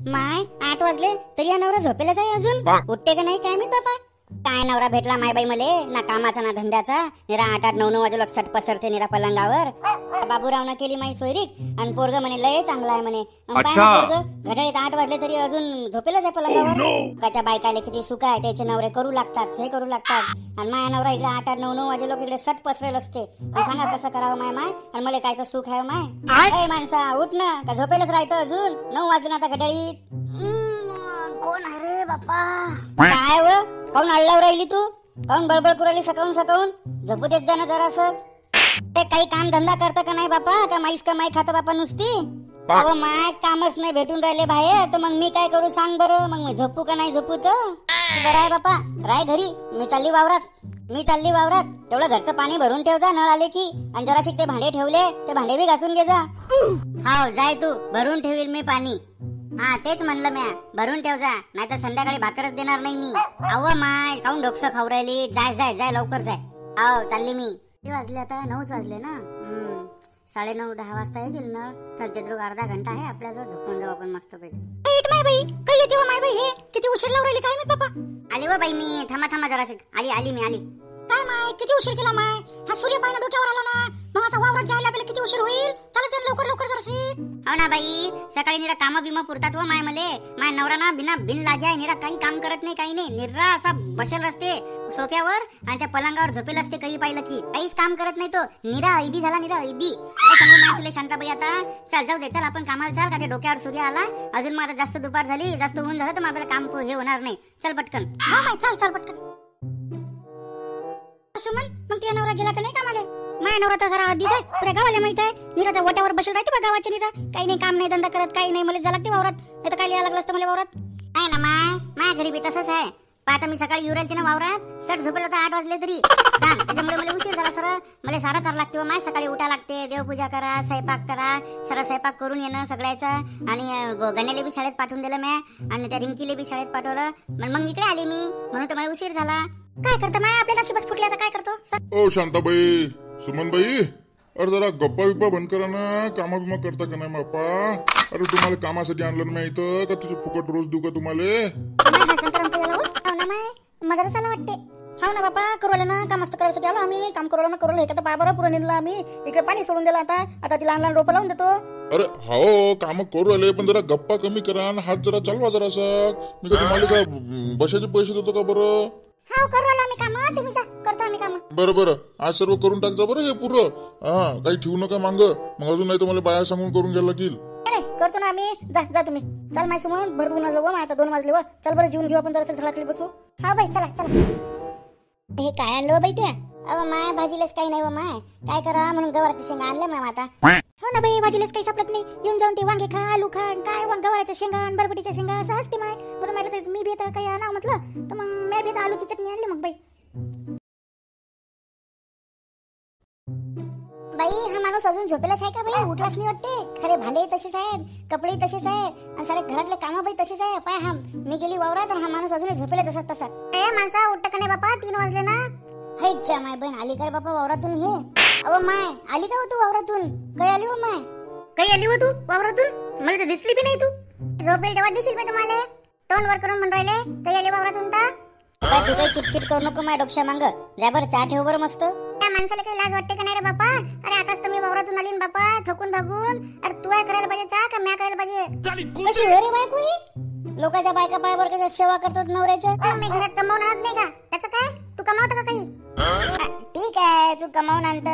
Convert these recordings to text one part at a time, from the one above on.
माय 8 वाजले तरी हा नवरा झोपेलाच आहे अजून. उठते का नाही काय माहित बापा. काय नवरा भेटला माय बाई मले, ना कामाचा ना धंद्याचा. निरा 8-8 9-9 वाजे सट पसरते निरा पलंगावर. बाबूरावनं केली माई सोयरीक आणि पोरग म्हणे लय चांगला आहे म्हणे. पोरग घड्याळीत 8 वाजले तरी अजून झोपेलाच आहे पलंगावर. त्याच्या बायकाले किती सुख आहे, त्याचे नवरे करू लागतात, हे करू लागतात. आणि माया नवरा इकडे 8-8 9-9 वाजे लोक इकडे सट पसरेल असते. सांगा कसं करावं माय. आणि मला कायचं सुख आहे माय. माणसा उठ ना, का झोपेलच राहतं अजून. 9 वाजले ना आता घड्याळीत. कोण अरे बाप्पा काय व काऊन अडलाव राहिली तू, काऊन बळबळ करू राहिली सकाळून सकाळून. झोपू देत जा ना जरासं. ते काही काम धंदा करतं का नाही बापा, का माईस का माई खातं बापा नुसती. अहो माय कामच नाही भेटून राहिले बाहेर, तर मग मी काय करू सांग बरं. मग मी झोपू का नाही झोपू तर बरं आहे बापा. राय घरी, मी चालली वावरात. तेवढं घरचं पाणी भरून ठेव जा नळ आले की. आणि जराशी ते भांडे ठेवले ते भांडे बी घासून घे जा. हाव जाय तू, भरून ठेवील मी पाणी. हा तेच म्हणलं म्या, भरून ठेव जा, नाही तर संध्याकाळी भाकरच देणार नाही मी. अव माय काऊन डोकसं खाऊ राहिली. जाय लवकर जाय. आव चालली मी. किती वाजले आता, 9च वाजले ना. 9:30-10 वाजता येतील ना. चलते तर अर्धा घंटा आहे आपल्याजवळ, झोपून जाऊ आपण मस्त पैकी. माय बाई काही येते माय बाई, हे किती उशीर लावून राहिली काय मी बाबा. आली व बाई मी, थांबा जराशी. आली काय माय किती उशीर केला माय. हा सूर्य पाहिजे डोक्यावर आला ना, मग आता वावरात जायला आपल्याला किती उशीर होईल. चला लवकर जराशी. हो ना बाई, सकाळी निरा काम बिमा पुरतात व माय मले. माय नवरा ना बिन लाजा निरा काही काम करत नाही, काही नाही. निरा असा बसेल असते सोफ्यावर आणि त्या पलंगावर झोपेल असते. काही पाहिलं की काहीच काम करत नाही तो. निरा ऐदी झाला, निरा ऐदी. काय सांगू माय तुला शांताबाई आता. चल जाऊ दे, चल आपण कामाला चाल. का ते डोक्यावर सूर्य आला अजून. मग आता जास्त दुपार झाली, जास्त ऊन झालं तर मग आपल्याला काम हे होणार नाही. चल पटकन. हा माय चल पटकन. सुमन मग तुझ्या नवरा गेला का नाही कामाला. माझ्या नवरा तर जरा अर्धीच आहे, पुऱ्या गावाला माहित आहे. निरा त्या वट्यावर बसून राहते बा गावाच्या. निरा काही नाही, काम नाही, धंदा करत काही नाही. मला जा लागते वावरात, नाही तर काय लिहायला लागलं असतं मला वावरात. आहे ना माय घरी बी तसंच आहे. आता मी सकाळी येऊ राहिली ना वावरात, सट झोपेल होता 8 वाजले तरी सांग. त्याच्यामुळे मला उशीर झाला. सर मला सारा करावं लागते माय. सकाळी उठा लागते, देवपूजा करा, स्वयंपाक करा, सारा स्वयंपाक करून येणं सगळ्याचा. आणि गण्याला बी शाळेत पाठवून दिलं म्या, आणि त्या रिंकीला बी शाळेत पाठवलं. मग इकडे आले मी, म्हणून तर मला उशीर झाला. काय करतो माय, आपल्या नशीबच फुटले आता काय करतो. ओ शांताबाई, सुमनबाई, अरे जरा गप्पा बिप्पा बंद करा ना. कामा बिमा करता का नाही बाप्पा. अरे तुम्हाला कामासाठी आणलं ना माहित का, तुझं फुकट रोज देऊ का तुम्हाला. मदत झाला वाटते. हो ना बापा, करू ना काम मस्त करायसाठी आलो आम्ही. काम करू हे का तर बरं पुरं नेलं आम्ही. इकडे पाणी सोडून दिलं आता ती लहान रोपं लावून देतो. अरे हो काम करू राहिले, पण जरा गप्पा कमी करा. हात जरा चालवा जरासा. मी का तुम्हाला का बशाचे पैसे देतो का बरं. हाव करू आम्ही काम, तुम्ही जा, करतो आम्ही काम. बरं आज सर्व करून टाकजा बरं हे पुरं. हा काही ठेवू नका मांग, मग अजून नाही तर मला बाया सांगून करून घ्यायला लागेल. करतो ना आम्ही. जा तुम्ही. चल माय सुमन, भर दुना जाऊ. आता 2 वाजले व. चल बरं जेवून घेऊ आपण जरा झाडाखाली बसू. हा बाई चला. हे काय आणलं बाई त्या. अहो माय भाजीलाच काही नाही व माय. काय करा म्हणून गवाराच्या शेंगा आणल्या माय आता. हो ना बाई, भाजीलाच काही सापडत नाही. येऊन जाऊन ते वांगे खा, आलू खा, काय गवाराच्या शेंगा, बरबटीच्या शेंगा असं असते माय. बरं माहिती मी बी आता काही आणावं म्हटलं, तर मग मी बी आता आलूची चटणी आणली मग बाई. हा माणूस अजून झोपेलाच आहे का बाई. उठलाच नाही वाटते. खरे भांडे तसेच आहेत, कपडे तसेच आहेत, आणि सारे घरातले कामं बाई तसेच आहे. पाय हा मी गेली वावरात आणि हा माणूस अजून झोपेला तसा. माणसा उठत का नाही बापा, 3 वाजले ना. हैच्या माय बहीण आली का बापा वावरातून. हे अहो माय आली का हो तू वावरातून. काही आली हो माय, काही आली हो तू वावरातून. मला तर दिसली बी नाही तू. झोपेल तेव्हा दिसेल मी तुम्हाला. तोंड वर करून म्हणून राहिले काही आली वावरातून. तर तू काही किटकिट करू नको माझ्या डोक्या मांग. जा बरं चहा ठेव बरं मस्त. त्या माणसाला काही लाज वाटते का नाही रे बापा. अरे आताच तर मी वावरातून आली ना बापा, थकून भागून. अरे तू काय करायला पाहिजे चहा, का म्या करायला पाहिजे. कशी रे बायको, लोकांच्या बायका पायावर कशा सेवा करतात नवऱ्याच्या. मी घरात कमावून आणत नाही का, त्याचं काय. तू कमावतो का काही. ठीक आहे तू कमावून आणत,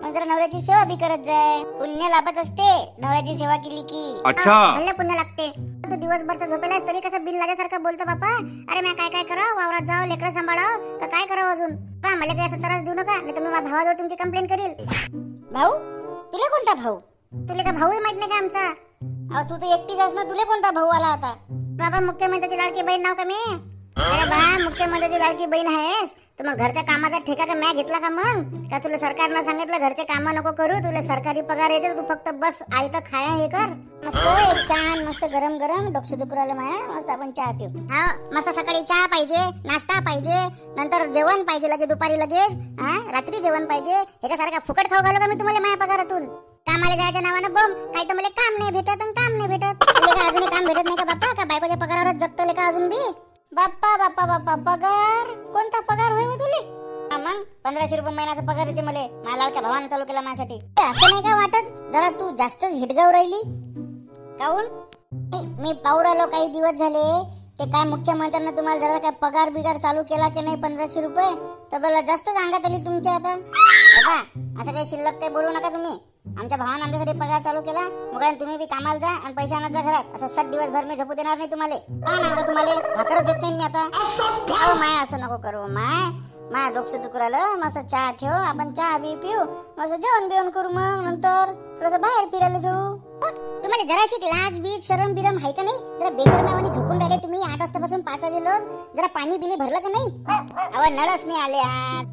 मग जरा नवऱ्याची सेवा बी करत जाय. पुण्य लाभत असते नवऱ्याची सेवा केली की. अच्छा भले पुण्य लागते. तू दिवसभर तर झोपेलास तरी कसं बिन लाजासारखं बोलतो बापा. अरे मी काय करावं, वावरात जाव, लेकरं सांभाळाव का काय करावं अजून. पहा मला काही असं त्रास देऊ नका, नाही तर मी माझ्या भावाजवळ तुमची कंप्लेंट करील. भाऊ तुला कोणता भाऊ. तुला का भाऊही माहित नाही का आमचा. अहो तू तर एकटीच आहेस ना, तुला कोणता भाऊ आला होता. बाबा मुख्यमंत्र्याची लाडकी बहीण नाव का मी. अरे बा मुख्यमंत्र्याची लाडकी बहीण आहेस तर मग घरच्या कामाचा ठेका का म्या घेतला का. मग का तुला सरकारनं सांगितलं घरचे काम नको करू, तुला सरकारी पगार येते, तू फक्त बस आयतं खाया हे कर. मस्त एक छान मस्त गरम गरम डोकं दुखू राहिलं माया. मस्त आपण चहा पिऊ. हा मस्त सकाळी चहा पाहिजे, नाश्ता पाहिजे, नंतर जेवण पाहिजे लगे दुपारी लगेच. रात्री जेवण पाहिजे. हे का सारखा फुकट खाऊ घालू का मी तुम्हाला माझ्या पगारातून. कामाला जायच्या नावानं बम काय तर मला काम नाही भेटत आणि काम नाही भेटत. तुला काय अजूनही काम भेटत नाही का बायकोच्या पगारावरच जगतले का अजून बी? बाप्पा बाप्पा बाप्पा, पगार कोणता पगार होय हो तुले? मग 1500 रुपये महिन्याचा पगार येते मले. माझ्या लाडक्या भावानं चालू केला माझ्यासाठी. असं नाही का वाटत जरा तू जास्तच हिटगाव राहिली? काऊन? मी पाहू राहिलो काही दिवस झाले ते काय मुख्यमंत्र्यांना तुम्हाला जरा काय पगार बिगार चालू केला की नाही 1500 रुपये, तर मला जास्त अंगात आली तुमच्या. आता बाबा असं काही शिल्लक काही बोलू नका तुम्ही. आमच्या भावानं आमच्यासाठी पगार चालू केला, मग तुम्ही बी कामाला जा आणि पैसे आणत जा घरात. असं 7 दिवसभर मी झोपू देणार नाही तुम्हाला. तुम्हाला भाकरच देत नाही मी आता. अहो माय असं नको करू माय. माया डोकं दुखू राहिलं. मस्त चहा ठेव, आपण चहा बी पिऊ, मस्त जेवण बिवण करू, मग नंतर थोडंसं बाहेर फिरायला जाऊ. तुम्हाला जराशी लाज बीज शरम बिरम आहे का नाही? जरा बेशरमावानी झोपून राहिले तुम्ही 8 वाजतापासून 5 वाजे लोक. जरा पाणी बिनी भरलं का नाही? अहो नळच नाही आले.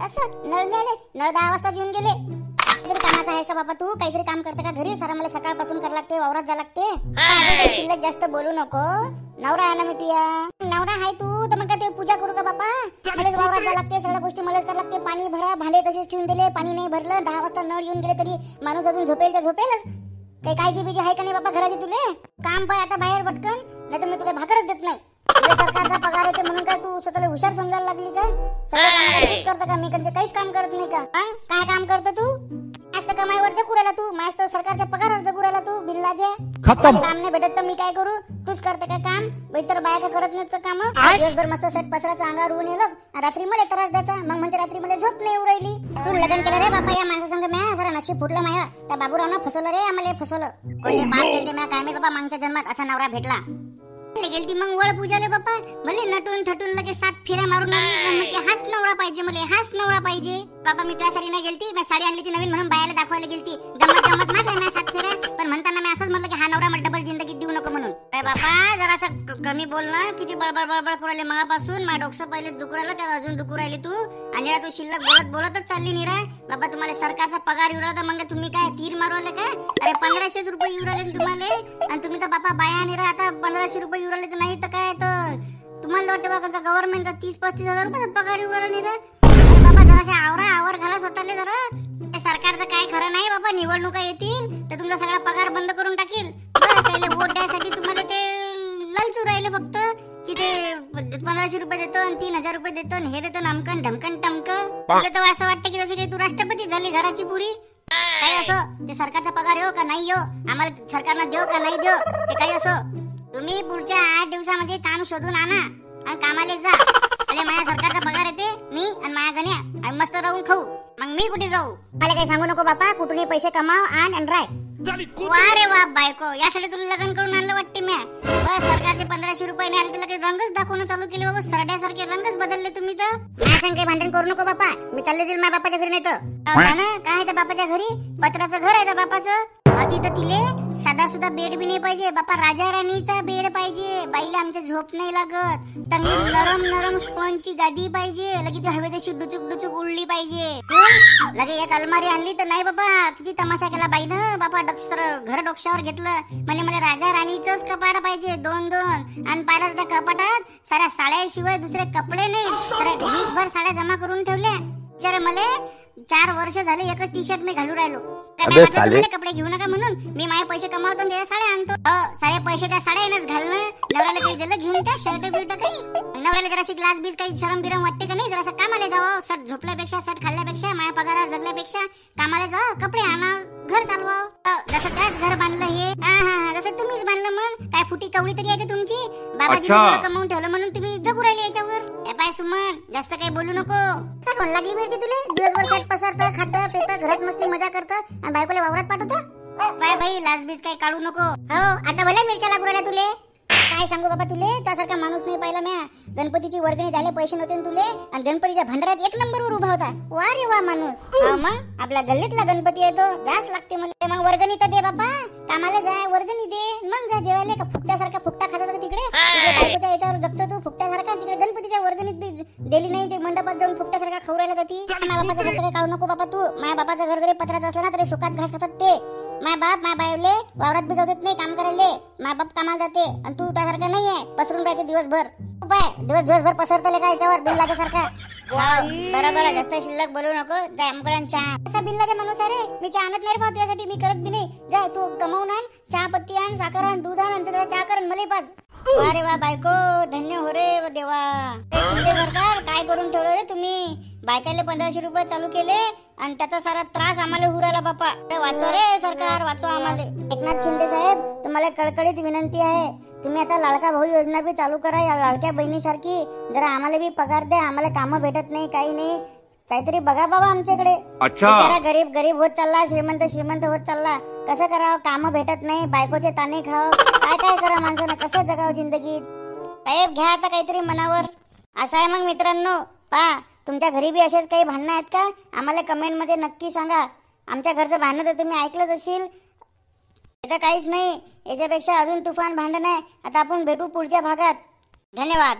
असं नळ नाही आले. नळ 10 वाजता येऊन गेले. काहीतरी कामाचं आहे का बाबा तू? काहीतरी काम करते का घरी? सारा मला सकाळपासून करावं लागते, वावरात जा लागते. शिल्लक जास्त बोलू नको. नवरा आहे ना मी तुया. नवरा आहे तू तर मग काय पूजा करू का बापा? मलाच वावरात जा लागते, सगळ्या गोष्टी मलाच करावं लागते. पाणी भरा, भांडे तसेच ठेवून दिले, पाणी नाही भरलं. 10 वाजता नळ येऊन गेले तरी माणूस अजून झोपेल तर झोपेलच. काही काळजी बिजी आहे का नाही बाबा घराची तुले? काम पाय आता बाहेर पटकन, नाही तर मी तुला भाकरच देत नाही. तुला सरकारचा पगार येते म्हणून काय तू स्वतःला हुशार समजायला लागली का? सगळं काम तूच करता का? मी काहीच काम करत नाही का? काय काम करतो तू? मस्त कमाईवर जगू राहिला तू, मस्त सरकारच्या पगारावर जगू राहिला तू. बिल्लाजे काम नाही भेटत तर मी काय करू? तूच करते का काम? इतर बाया करत नाहीत का काम? दिवसभर मस्त सेट पसराचं अंगावर ऊन येलं, रात्री मला त्रास द्यायचा. मग म्हणते रात्री मला झोप नाही येऊ राहिली. तू लग्न केलं रे बाबा या माणसासंग. म्या जरा नशीब फुटलं माया. त्या बाबूरावनं फसवलं रे आम्हाला. फसवलं कोणते बाप गेलते म्या काय मी बाबा. मागच्या जन्मात असा नवरा भेटला. गेलती मग वळ पूजाले बापा. भले नटून थटून लगे 7 फेऱ्या मारून आणली. हाच नवरा पाहिजे मला, हाच नवरा पाहिजे बाबा. मी त्यासाठी नाही गेलती. मी साडी आणली ती नवीन म्हणून बायाला दाखवायला गेलती. गमत गमत मारल्या मी 7 फेऱ्या. पण म्हणताना मी असंच म्हटलं की हा नवरा मला डबल जिंदगी देऊ नको म्हणून. अरे बापा जरासा कमी बोल ना. किती बळबळ बळबळ करू राहिले मगापासून. माझ्या डोकं पहिले दुखू राहिलं, त्या अजून दुखू राहिली तू. आणि तू शिल्लक बोलत बोलतच चालली निरा. बाबा तुम्हाला सरकारचा पगार येऊ राहिला मग तुम्ही काय तीर मारू राहिले का? अरे 1500 रुपये येऊ राहिले तुम्हाला. आणि तुम्ही तर बापा बाया निरा आता 1500 रुपये येऊ राहिले तर नाही तर काय तर तुम्हाला वाटतं बघा गव्हर्नमेंटचा 30-35 हजार रुपये पगार येऊ राहिला निरा. बाबा जराशा आवर घाला स्वतःले जरा. सरकारचं काय खरं नाही बाबा. निवडणुका येतील तर तुमचा सगळा पगार बंद करून टाकील. त्याला वोट द्यायसाठी तुम्हाला ते लालचू राहिले फक्त की ते 1500 रुपये देतो आणि 3000 रुपये देतो आणि हे देतो नामकन ढमकन टमकन. तुला तर असं वाटतं की जसं काही तू राष्ट्रपती झाली घराची पुरी. काही असो ते सरकारचा पगार येऊ का नाही येऊ, आम्हाला सरकारनं देऊ का नाही देऊ, ते काही असो तुम्ही पुढच्या 8 दिवसामध्ये काम शोधून आणा आणि कामाला जा. अरे माझ्या सरकारचा पगार येते, मी आणि माझ्या गण्या आणि मस्त राहून खाऊ. मग मी कुठे जाऊ? मला काही सांगू नको बापा. कुठूनही पैसे कमाव आणि राय. वा रे वा बायको, यासाठी तुला लग्न करून आणलं वाटते म्या. बस सरकारचे 1500 रुपये नाही आले, त्याला काही रंगच दाखवणं चालू केले बाबा. सरड्यासारखे रंगच बदलले तुम्ही तर. माझ्या काही भांडण करू नको बापा. मी चालले जाईल माझ्या बापाच्या घरी. नाही तर काय आहे त्या बापाच्या घरी? पत्राचं घर आहे त्या बापाचं. तिथं तिले साधा सुद्धा बेड बी नाही पाहिजे बापा. राजा राणीचा बेड पाहिजे. बाईला आमच्या झोप नाही लागत. चांगली नरम नरम स्पॉन्जची गादी पाहिजे. लगे ती हवेत अशी डुचुक डुचुक उडली पाहिजे. लगे एक अलमारी आणली तर नाही बाबा. किती तमाशा केला बाईनं बापा. घर डोक्यावर घेतलं म्हणे मला राजा राणीचंच कपाट पाहिजे 2-2. आणि पाहिलं त्या कपाटात साऱ्या साड्याशिवाय दुसरे कपडे नाही. साऱ्या ढीकभर साड्या जमा करून ठेवल्या. विचार मला 4 वर्ष झाले एकच टी शर्ट मी घालू राहिलो. कपडे घेऊ नका म्हणून मी माझे पैसे कमावतो त्या साड्या आणतो. सारे पैसे त्या साड्यानेच घालणं. नवऱ्याला काही दिलं घेऊन त्या शर्ट बिर्ट काही. नवऱ्याला जराशी ग्लास बीज काही शरम बिरम वाटते का नाही? जरासं कामाला जावं. सट झोपल्यापेक्षा सट खाल्ल्यापेक्षा माझ्या पगारावर जगल्यापेक्षा कामाला जावं. कपडे आणा, घर चालवा. जसं त्याच घर बांधलं हे. जसं तुम्हीच बांधलं. मग काय फुटी कवडी तरी आहे का तुमची? बाबाजी कमावून ठेवलं म्हणून तुम्ही जगू राहिले याच्यावर. पाय सुमन जास्त काही बोलू नको. काय कोण लागली मिळते तुले? दिवसभर सट पसरतं, खातं पेतं, घरात मस्ती मजा करतं आणि बायकोला वावरात पाठवतं. बाय बाई लाजबीज काही काढू नको. हो आता भले मिरच्या लागू राहिल्या तुले. काय सांगू बाबा तुले, त्यासारखा माणूस नाही पाहिला म्या. गणपतीची वर्गणी द्यायला पैसे नव्हते तुले आणि गणपतीच्या भांडारात 1 नंबरवर उभा होता. वा रे वा माणूस. मग आपल्या गल्लीतला गणपती येतो जास्त लागते मला. मग वर्गणी तर दे बाबा. कामाला जाय वर्गणी दे मग जा जेवायला. का फुकट्यासारखा फुकटा खातात तिकडे. बायकोच्या याच्यावर जगतो तू फुकट्यासारखा. तिकडे गणपतीच्या वर्गणीत दिली नाही ते मंडपात जाऊन फुकट्यासारखा खाऊ राहिला जाती. माझ्या बापाचं घर काही काढू नको बाबा तू. माझ्या बापाचं घर जरी पत्राचं असलं ना तरी सुखात घास खातात ते. माझ्या बाप माझ्या बायले वावरात बी जाऊ देत नाही काम करायला. माझ्या बाप कामाला जाते आणि तू त्यासारखा नाहीये पसरून राहते दिवसभर. दिवसभर पसरतले का याच्यावर बिल्लाच्या सारखा. बरोबर जास्त शिल्लक बोलू नको. आमकडे चहा असा बिल्लाचा माणूस आहे रे. मी चहा आणत नाही रे भाऊ तुझ्यासाठी. मी करत बी नाही. जाय तू कमावून आण. चहा पत्ती आण, साखर आण, दूध आण आणि त्याला चहा कर मला पाच. वा रे वा बायको, धन्य हो रे व देवा. ए, शिंदे सरकार काय करून ठेवलं रे तुम्ही? बायकाले 1500 रुपये चालू केले आणि त्याचा सारा त्रास आम्हाला हुराला बापा. वाचवा रे सरकार, वाचवा आम्हाला. एकनाथ शिंदे साहेब, तुम्हाला कळकळीत विनंती आहे, तुम्ही आता लाडका भाऊ योजना बी चालू करा या लाडक्या बहिणीसारखी. जरा आम्हाला बी पगार द्या, आम्हाला कामं भेटत नाही, काही नाही. काहीतरी बघा बाबा आमच्याकडे. बिचारा गरीब गरीब होत चालला, श्रीमंत श्रीमंत होत चालला. कसं करावं? कामं भेटत नाही, बायकोचे ताणे खाव, काय काय करा माणसानं, कसं जगावं जिंदगीत? साहेब घ्या आता काहीतरी मनावर. असं आहे मग मित्रांनो, पहा तुमच्या घरी बी असेच काही भांडणं आहेत का? आम्हाला कमेंट मध्ये नक्की सांगा. आमच्या घरचं भांडण तर तुम्ही ऐकलंच असेल. इथं काहीच नाही, याच्यापेक्षा अजून तुफान भांडण आहे. आता आपण भेटू पुढच्या भागात. धन्यवाद.